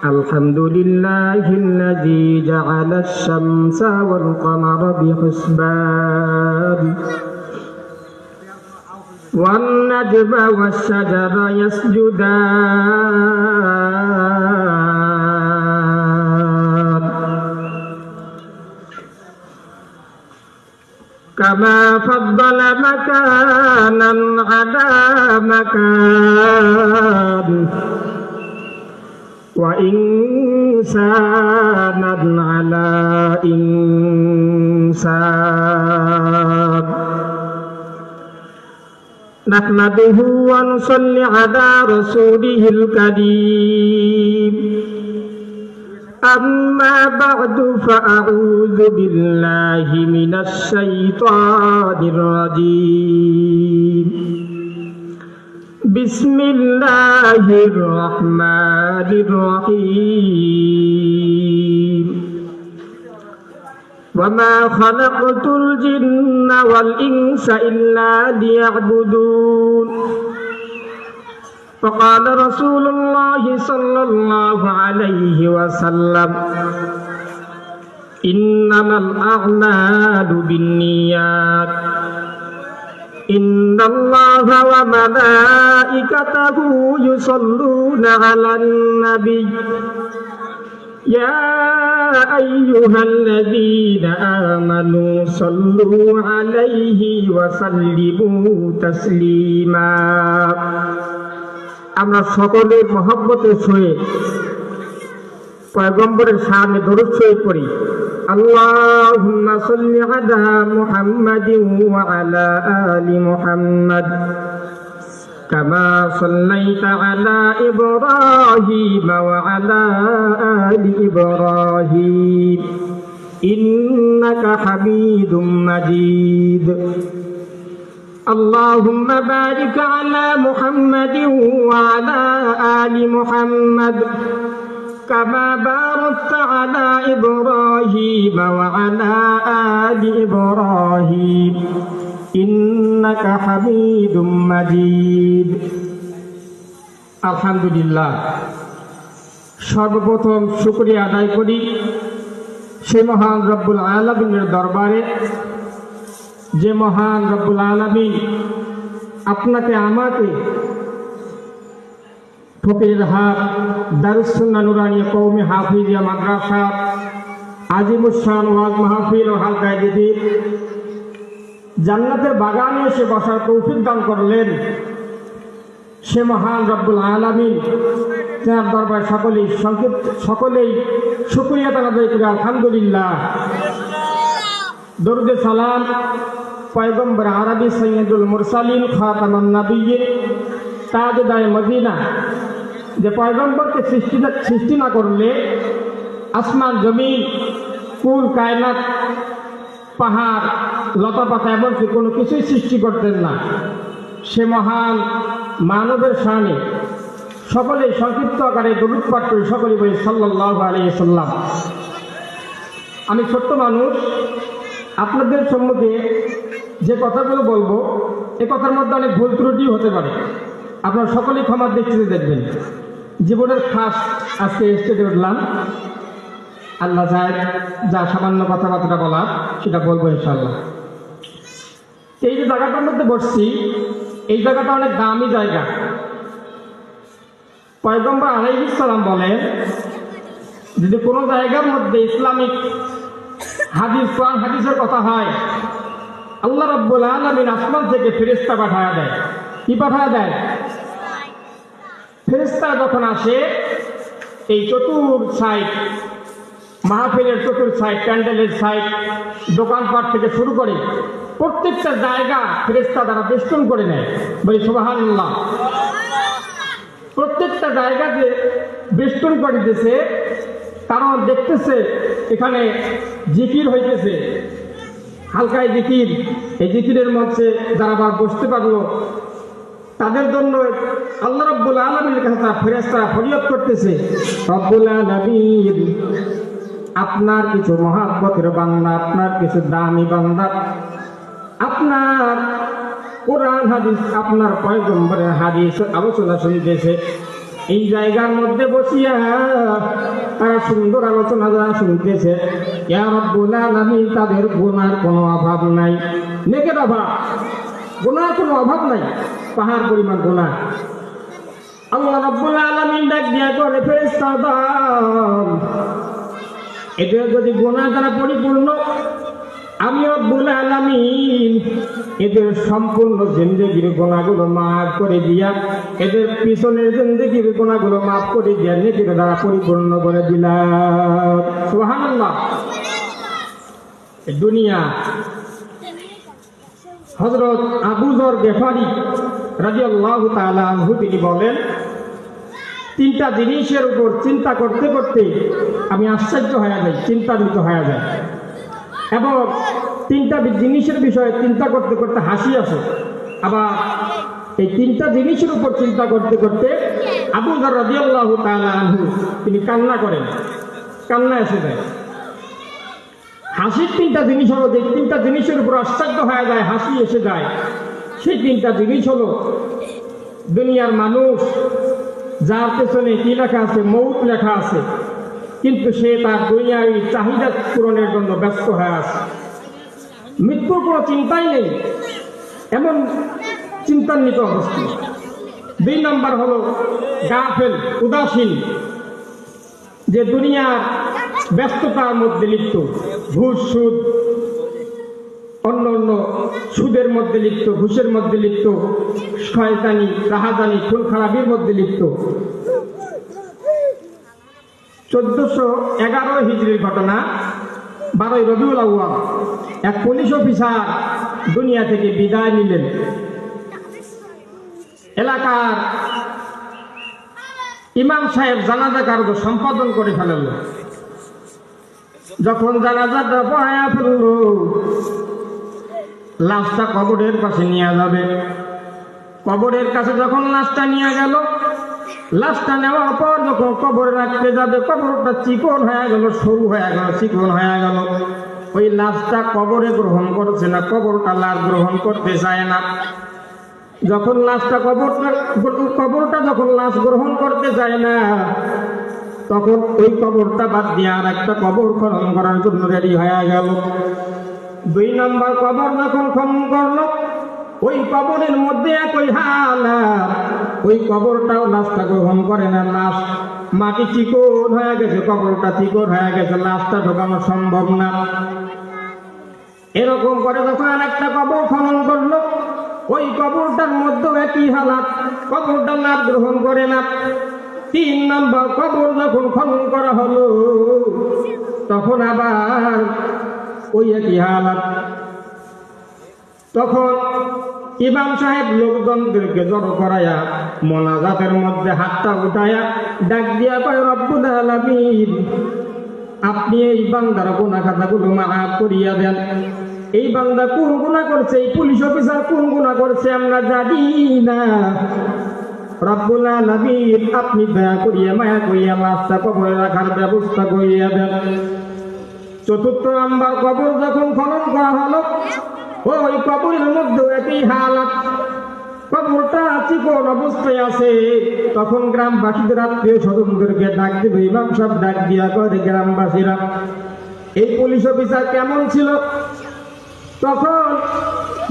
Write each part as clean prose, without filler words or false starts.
الحمد لله الذي جعل الشمس والقمر بحسبان والنجم والشجر يسجدان كما فضل مكانا على مكان وإنسانا على إنسان نحمده ونصلي على رسوله الكريم أما بعد فأعوذ بالله من الشيطان الرجيم بسم الله الرحمن الرحيم وما خلقت الجن والإنس إلا ليعبدون فقال رسول الله صلى الله عليه وسلم إنما الأعمال بالنيات إن الله وملائكته يصلون على النبي يا أيها الذين آمنوا صلوا عليه وسلموا تسليما আমরা সকলে মহব্বতের সহিত পয়গম্বরের সামনে দরুদ শরীফ পড়ি আল্লাহুম্মা সাল্লি আলা মুহাম্মাদিন ওয়া আলা আলি মুহাম্মাদ কামা সাল্লাইতা আলা ইব্রাহিম ওয়া আলা আলি ইব্রাহিম ইন্নাকা হামিদুম মাজিদ اللهم بارك على محمد وعلى آل محمد كما باركت على إبراهيم وعلى آل إبراهيم إنك حميد مجيد الحمد لله সর্বপ্রথম শুকরিয়া আদায় করি সেই মহান রব্বুল আলামিনের দরবারে যে মহান রব্বুল আলামিন আপনাকে আমাকে ফকিরহাট দারুস সুন্নাহ নুরানিয়া কওমি হাফিজিয়া মাদ্রাসা আজিমুশান ওয়াজ মাহফিল ও হালকায়ে দিদির জান্নাতের বাগানে এসে বসার তৌফিক দান করলেন সে মহান রব্বুল আলামিন যার দরবারে সকলেই শুকরিয়া আদায় করি আলহামদুলিল্লাহ। দরুদে সালাম পয়গম্বর আরবি সৈয়দুল মুরসালিন খাতামুন নবিয়্যিন তাজদায়ে মদিনা যে পয়গম্বরকে সৃষ্টি না করলে আসমান জমিন কুল কায়নাত পাহাড় লতাপাতা এমনকি কোনো কিছুই সৃষ্টি করতেন না। সে মহান মানবের শানে সকলেই সংক্ষিপ্ত আকারে দরুদ পাঠ করি, সকলেই বলি সাল্লাল্লাহু আলাইহি ওয়াসাল্লাম। আমি ছোট্ট মানুষ, আপনাদের সম্মুখে যে কথাগুলো বলবো এ কথার মধ্যে অনেক ভুল ত্রুটি হতে পারে, আপনারা সকলেই ক্ষমার দৃষ্টিতে দেখবেন। জীবনের খাস আজকে স্টেজে উঠলাম, আল্লাহ যায় যা সামান্য কথাবার্তা বলার সেটা বলবো ইনশাআল্লাহ। এই যে জায়গাটার মধ্যে বসছি, এই জায়গাটা অনেক দামি জায়গা। পয়গম্বর আলাইহিস সালাম বলেন, যদি কোনো জায়গার মধ্যে ইসলামিক হাদিস কোরআন হাদিসের কথা হয়, আল্লাহ রাব্বুল আলামিন আসমান থেকে ফেরেশতা পাঠায়া দেয়। কি পাঠায়া দেয়? ফেরেশতা যখন আসে এই চতুর সাইড মাহফিলের চতুর সাইড, প্যান্ডেলের সাইড, দোকানপাট থেকে শুরু করে প্রত্যেকটা জায়গা ফেরেশতা দ্বারা বেষ্টন করে নেয়। বলি সুবহানাল্লাহ। প্রত্যেকটা জায়গাতে বেষ্টন করে দিতেছে, কারণ দেখতেছে এখানে জিকির হইতেছে, হালকায় জিকির। এই জিকিরের মধ্যে যারা আবার বসতে পারলো তাদের জন্য আল্লাহ রাব্বুল আলামিনের কাছে ফেরেশতারা ফরিয়াদ করতেছে, রব্বুল আলামিন আপনার কিছু মহব্বতের বান্দা, আপনার কিছু দামি বান্দা আপনার কোরআন হাদিস, আপনার পয়গম্বরের হাদিস আলোচনা শুনতেছে, এই জায়গার মধ্যে বসিয়া তারা সুন্দর আলোচনা যারা শুনতেছে, ইয়া রাব্বুল আলামিন, তাদের গুনার কোনো অভাব নাই, নেকের অভাব, গুনার কোনো অভাব নাই, পাহাড় পরিমাণ গুনাহ। আল্লাহ রাব্বুল আলামিন ডাক দিয়া করে, ফেরেশতারা, এদের যদি গুনাহ দ্বারা পরিপূর্ণ, আমি রব্বুল আলামিন এদের সম্পূর্ণ জিন্দেগির গুনাহগুলো মাফ করে দিয়া, এদের পিছনের জিন্দেগির গুনাহগুলো মাফ করে দিয়া নেকির দ্বারা পরিপূর্ণ করে দিলাম। সুবহানাল্লাহ। দুনিয়া হযরত আবু যর গিফারি রাদিয়াল্লাহু তাআলা আনহু তিনি বলেন, তিনটা জিনিসের উপর চিন্তা করতে করতে আমি আশ্চর্য হয়ে যাই, চিন্তান্বিত হয়ে যাই, এবং তিনটা জিনিসের বিষয়ে চিন্তা করতে করতে হাসি আসে। আবার এই তিনটা জিনিসের উপর চিন্তা করতে করতে আবু যর রাদিয়াল্লাহু তাআলা আনহু তিনি কান্না করেন, কান্না এসে যায়। হাসির তিনটা জিনিস হলো, যে তিনটা জিনিসের উপর আশ্চর্য হয়ে যায়, হাসি এসে যায়, সেই তিনটা জিনিস হলো, দুনিয়ার মানুষ যার পেছনে কি লেখা আছে, মৌত লেখা আছে, কিন্তু সে তার দুনিয়াবী চাহিদা পূরণের জন্য ব্যস্ত হয়ে আছে, মৃত্যুর কোনো চিন্তাই নেই, এমন চিন্তান্বিত অবস্থা। 2 নম্বর হলো গাফেল, উদাসীন, যে দুনিয়ার ব্যস্ততার মধ্যে লিপ্ত, ঘুষ সুদ, অন্য অন্য সুদের মধ্যে লিপ্ত, ঘুষের মধ্যে লিপ্ত, শয়তানি রাহাজানি খুন খারাপির মধ্যে লিপ্ত। 1411 হিজরির ঘটনা, 12 রবিউল আউয়াল, এক পুলিশ অফিসার দুনিয়া থেকে বিদায় নিলেন। এলাকার ইমাম সাহেব জানাজা কার্য সম্পাদন করে ফেলল। যখন জানাজাটা পড়ায়া ফেলল, লাশটা কবরের পাশে নিয়ে যাবে। কবরের কাছে যখন লাশটা নিয়ে গেল, লাশটা নেওয়ার পর যখন কবরে রাখতে যাবে, কবরটা চিকন হয়ে গেল, সরু হয়ে গেল, চিকন হয়ে গেল। ওই লাশটা কবরে গ্রহণ করছে না, কবরটা লাশ গ্রহণ করতে চায় না। যখন লাশটা কবরটা যখন লাশ গ্রহণ করতে চায় না, তখন ওই কবরটা বাদ দিয়ে আর একটা কবর খনন করার জন্য রেডি হয়ে গেল। 2 নম্বর কবর যখন খনন করলো, ওই কবরের মধ্যে একই হালাত, ওই কবরটাও লাশটা গ্রহণ করে না। লাশ মাটি চিকন হয়ে গেছে, কবরটা চিকন হয়ে গেছে, লাশটা ঢোকানো সম্ভব না। এরকম করে যখন আর একটা কবর খনন করলো, ওই কবরটার মধ্যে একই হালাত, কবরটা লাশ গ্রহণ করে না। 3 নম্বর কবর যখন খনন করা হলো, তখন আবার ওই একই হালাত। তখন ইমাম সাহেব লোকজনদেরকে জড়ো করায়া মোনাজাতের মধ্যে হাতটা উঠায়া ডাক দিয়া কয়, রব্বুল আলামিন, আপনি এই বান্দার গুনাহ খাতাগুলো মাফ করিয়া দেন। এই বান্দা কোন গুনাহ করছে, এই পুলিশ অফিসার কোন গুনাহ করছে আমরা জানি না। রব্বুল আলামিন, আপনি দয়া করিয়া মায়া করিয়া লাশটা কবরে রাখার ব্যবস্থা করিয়া দেন। 4 নম্বর কবর যখন খনন করা হলো, ওই কবরের মধ্যে একই হালাত, কবরটা চিকন অবস্থায় আছে। তখন গ্রামবাসীদের আত্মীয় স্বজনদেরকে ডাক দিল, ইমাম সাহেব ডাক দিয়া করে, গ্রামবাসীরা, এই পুলিশ অফিসার কেমন ছিল? তখন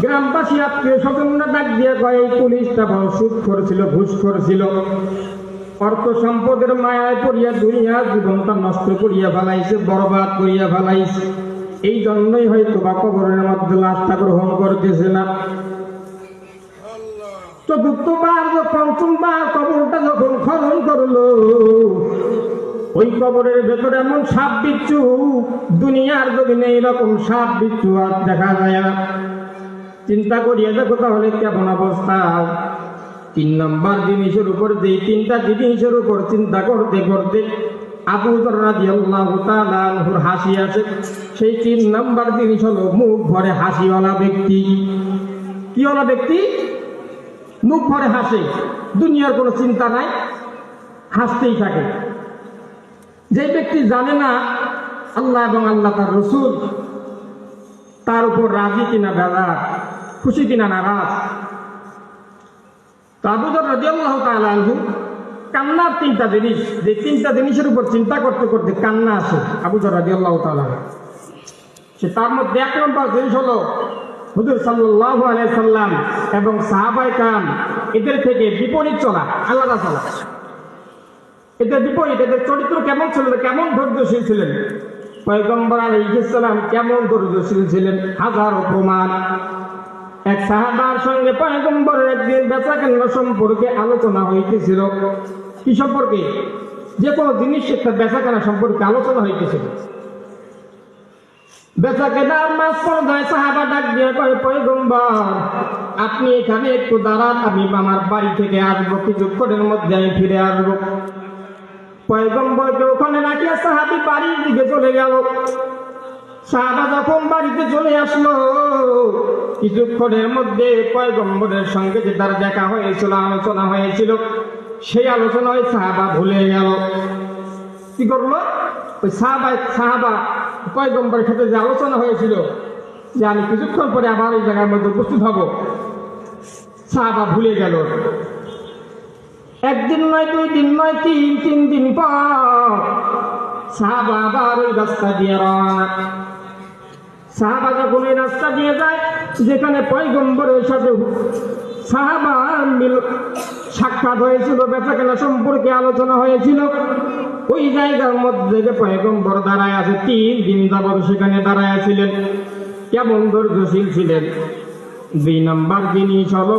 গ্রামবাসী আত্মীয় স্বজনরা ডাক দিয়া কয়, এই পুলিশটা বড় সুদ করেছিল, ঘুষ করেছিল, অর্থ সম্পদের মায়ায় পড়িয়া দুনিয়ার জীবনটা নষ্ট করিয়া ফেলাইছে, বরবাদ করিয়া ফেলাইছে। এই জন্যই হয়তো বা কবরের মধ্যে লাশটা গ্রহণ করতেছে না। 4বার 5বার কবরটা যখন খনন করলো, ওই কবরের ভেতরে এমন সাপ বিচ্ছু, দুনিয়ার জমিনে এরকম সাপ বিচ্ছু আর দেখা যায় না। চিন্তা করিয়া দেখো তাহলে কেমন অবস্থা। 3 নম্বর জিনিসের উপর, যেই 3টা জিনিসের উপর চিন্তা করতে করতে আবু যর রাদিয়াল্লাহু তাআলা আনহুর হাসি আছে, সেই 3 নম্বর জিনিস হলো মুখ ভরে হাসিওয়ালা ব্যক্তি। কি ওলা ব্যক্তি? মুখ ভরে হাসে, দুনিয়ার কোনো চিন্তা নাই, হাসতেই থাকে। যে ব্যক্তি জানে না আল্লাহ এবং আল্লাহ তার রাসূল তার উপর রাজি কিনা বেজার, খুশি কিনা নারাজ। তো আবু যর রাদিয়াল্লাহু তাআলা আনহু কান্নার তিনটা জিনিস, যে তিনটা জিনিসের উপর চিন্তা করতে করতে কান্না আসে আবু যর রাদিয়াল্লাহু তাআলা। সে তার মধ্যে এক নম্বর জিনিস হলো হুজুর সাল্লাল্লাহু আলাইহি সাল্লাম এবং সাহাবায়ে কেরাম এদের থেকে বিপরীত চলা, আলাদা চলা। এদের বিপরীত, এদের চরিত্র কেমন ছিল, কেমন ধৈর্যশীল ছিলেন। পয়গম্বর আলাইহিস সালাম কেমন ধৈর্যশীল ছিলেন হাজারো প্রমাণ। এক সাহাবার সঙ্গে পয়গম্বরের একদিন বেচাকেনা সম্পর্কে আলোচনা হইতেছিল। কি সম্পর্কে? যে কোনো জিনিস একটা বেচাকেনা সম্পর্কে আলোচনা হইতেছিল। বেচাকেনার মাঝ পর্যায়ে সাহাবা ডাক দিয়ে কয়, পয়গম্বর আপনি এখানে একটু দাঁড়ান, আমি আমার বাড়ি থেকে আসবো, কিছুক্ষণের মধ্যে আমি ফিরে আসবো। পয়গম্বরকে ওখানে রাখিয়া সাহাবী বাড়ির দিকে চলে গেল। সাহাবা যখন বাড়িতে চলে আসলো, কিছুক্ষণের মধ্যে পয়গম্বরের সঙ্গে যে তার দেখা হয়েছিল, আলোচনা হয়েছিল, সেই আলোচনায় সাহাবা ভুলে গেল। কি করলো? ওই সাহাবা পয়গম্বরের সাথে যে আলোচনা হয়েছিল যে আমি কিছুক্ষণ পরে আবার এই জায়গার মধ্যে উপস্থিত হব, সাহাবা ভুলে গেল। একদিন নয়, 2 দিন নয়, 3 দিন পর সাহাবা আবার ওই রাস্তা দিয়ে রওনা। সাহাবা যখন ওই রাস্তা দিয়ে যায় যেখানে পয়গম্বরের সাথে সাহাবা সাক্ষাৎ হয়েছিল, বেচাকেনা সম্পর্কে আলোচনা হয়েছিল, ওই জায়গার মধ্যে যে পয়গম্বর দাঁড়ায় আছে, 3 দিন যাবত সেখানে দাঁড়ায় ছিলেন। কেমন ধৈর্যশীল ছিলেন। 2 নম্বর জিনিস হলো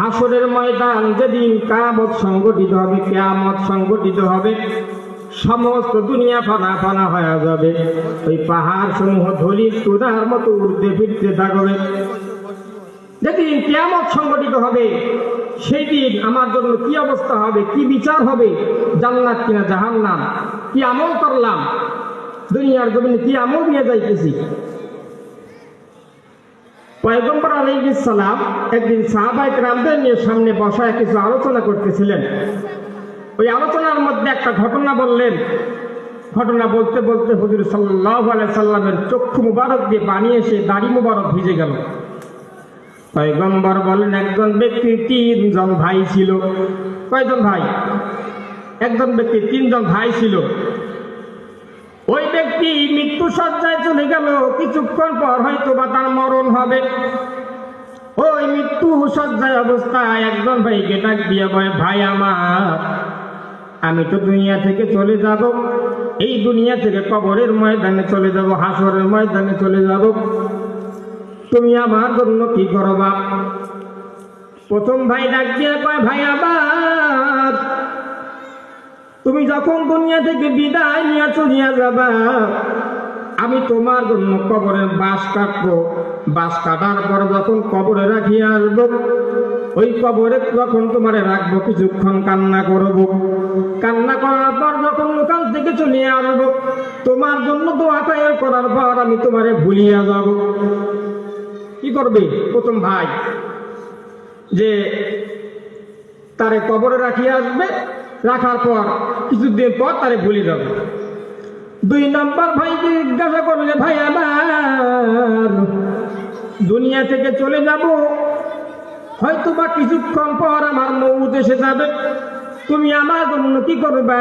হাসরের ময়দান যেদিন কিয়ামত সংগঠিত হবে, সমস্ত দুনিয়া ফানা ফানা হয়ে যাবে। ওই পাহাড় সমূহ ধলির তুরার মতো উড়তে ফিরতে থাকবে। যেদিন কিয়ামত সংগঠিত হবে, সেই দিন আমার জন্য কি অবস্থা হবে, কি বিচার হবে, জান্নাত কিনা জাহান্নাম, কি আমল করলাম, দুনিয়ার জমিনে কি আমল নিয়ে যাইতেছি। পয়গম্বর আলাইহিস সালাম একদিন সাহাবায়ে কেরামদের নিয়ে সামনে বসায় কিছু আলোচনা করতেছিলেন। ওই আলোচনার মধ্যে একটা ঘটনা বললেন। ঘটনা বলতে বলতে হুজুর সাল্লাল্লাহু আলাইহি সাল্লামের চক্ষু মুবারক দিয়ে পানি এসে দাড়ি মুবারক ভিজে গেল। পয়গম্বর বলেন, একজন ব্যক্তির 3 জন ভাই ছিল। কয়জন ভাই? একজন ব্যক্তির 3 জন ভাই ছিল। ওই ব্যক্তি মৃত্যু সজ্জায় চলে গেল, কিছুক্ষণ পর হয়তো বা তার মরণ হবে। ওই মৃত্যু সজ্জায় অবস্থায় একজন ভাইকে ডাক দিয়ে বলে, ভাই আমার, আমি তো দুনিয়া থেকে চলে যাব, এই দুনিয়া থেকে কবরের ময়দানে চলে যাব, হাসরের ময়দানে চলে যাব, তুমি আমার জন্য কি করবা? প্রথম ভাই ডাক দিয়ে কয়, ভাই আমার, তুমি যখন দুনিয়া থেকে বিদায় নিয়ে চলিয়া যাবা, আমি তোমার জন্য কবরের বাঁশ কাটবো। বাঁশ কাটার পর যখন কবরে রাখিয়া আসবো, ওই কবরে যখন তোমারে রাখবো, কিছুক্ষণ কান্না করবো। কান্না করার পর যখন ওখান থেকে চলিয়ে আসবো, তোমার জন্য দোয়া করার পর আমি তোমারে ভুলিয়া যাব। কি করবে প্রথম ভাই? যে তারে কবরে রাখিয়া আসবে, রাখার পর কিছুদিন পর তারে ভুলে যাবে। 2 নম্বর ভাইকে জিজ্ঞাসা করলে, ভাই আমার, দুনিয়া থেকে চলে যাব, হয়তো বা কিছুক্ষণ পর আমার মউত এসে যাবে, তুমি আমার জন্য কি করবা?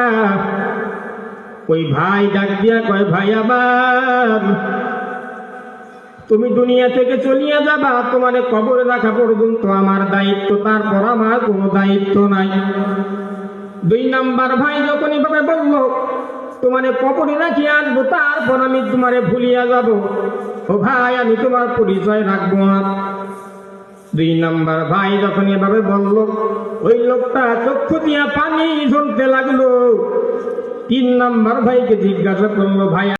ওই ভাই ডাক দিয়া কয়, ভাই আমার, তুমি দুনিয়া থেকে চলিয়া যাবা, তোমারে কবরে রাখা পর্যন্ত আমার দায়িত্ব, তারপর আমার কোনো দায়িত্ব নাই। 2 নম্বর ভাই যখন এভাবে বলল, তোমারে কবরে রাখি আসবো, তারপর আমি তোমারে ভুলিয়া যাব, ও ভাই আমি তোমার পরিচয় রাখবো না। 2 নম্বর ভাই যখন এভাবে বলল, ওই লোকটা চক্ষু দিয়া পানি ঝরতে লাগলো। 3 নম্বর ভাইকে জিজ্ঞাসা করলো, ভাই